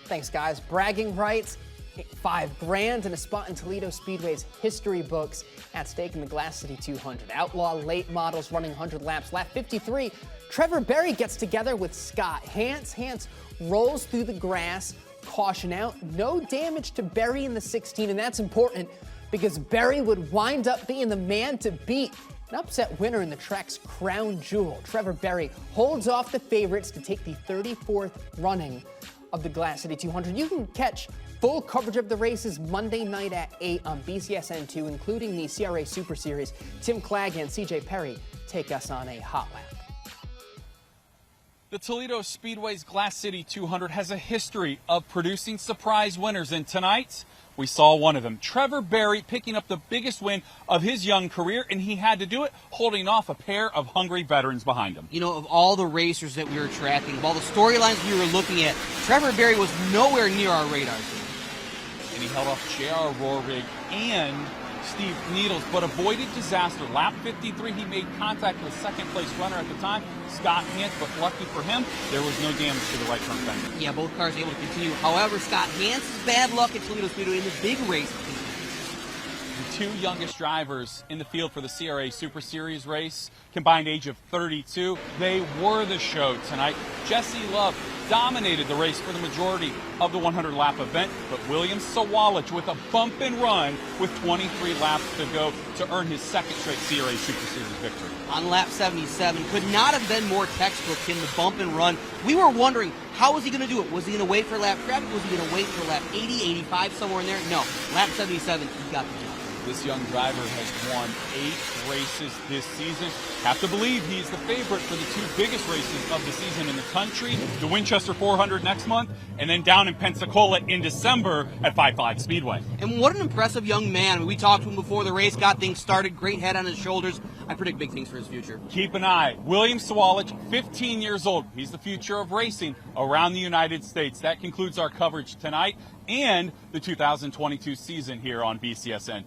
Thanks, guys. Bragging rights, $5,000, and a spot in Toledo Speedway's history books at stake in the Glass City 200. Outlaw late models running 100 laps. Lap 53, Trevor Berry gets together with Scott Hance. Hance rolls through the grass. Caution out. No damage to Berry in the 16, and that's important because Berry would wind up being the man to beat. An upset winner in the track's crown jewel. Trevor Berry holds off the favorites to take the 34th running of the Glass City 200. You can catch full coverage of the races Monday night at 8 on BCSN2, including the CRA Super Series. Tim Clagg and CJ Perry take us on a hot lap. The Toledo Speedway's Glass City 200 has a history of producing surprise winners, and tonight we saw one of them. Trevor Berry picking up the biggest win of his young career, and he had to do it holding off a pair of hungry veterans behind him. You know, of all the racers that we were tracking, of all the storylines we were looking at, Trevor Berry was nowhere near our radar. And he held off J.R. Rohrig and Steve Needles, but avoided disaster. Lap 53, he made contact with second-place runner at the time, Scott Hance, but lucky for him, there was no damage to the right front fender. Yeah, both cars able to continue. However, Scott Hance's bad luck at Toledo Speedway in the big race. The two youngest drivers in the field for the CRA Super Series race, combined age of 32, they were the show tonight. Jesse Love dominated the race for the majority of the 100-lap event, but William Salawich with a bump and run with 23 laps to go to earn his second straight CRA Super Series victory. On lap 77, could not have been more textbook in the bump and run. We were wondering, how was he going to do it? Was he going to wait for lap traffic? Was he going to wait for lap 80, 85, somewhere in there? No, lap 77, he got the job. This young driver has won 8 races this season. Have to believe he's the favorite for the 2 biggest races of the season in the country, the Winchester 400 next month, and then down in Pensacola in December at 5.5 Speedway. And what an impressive young man. I mean, we talked to him before the race, got things started, great head on his shoulders. I predict big things for his future. Keep an eye. William Salawich, 15 years old. He's the future of racing around the United States. That concludes our coverage tonight and the 2022 season here on BCSN.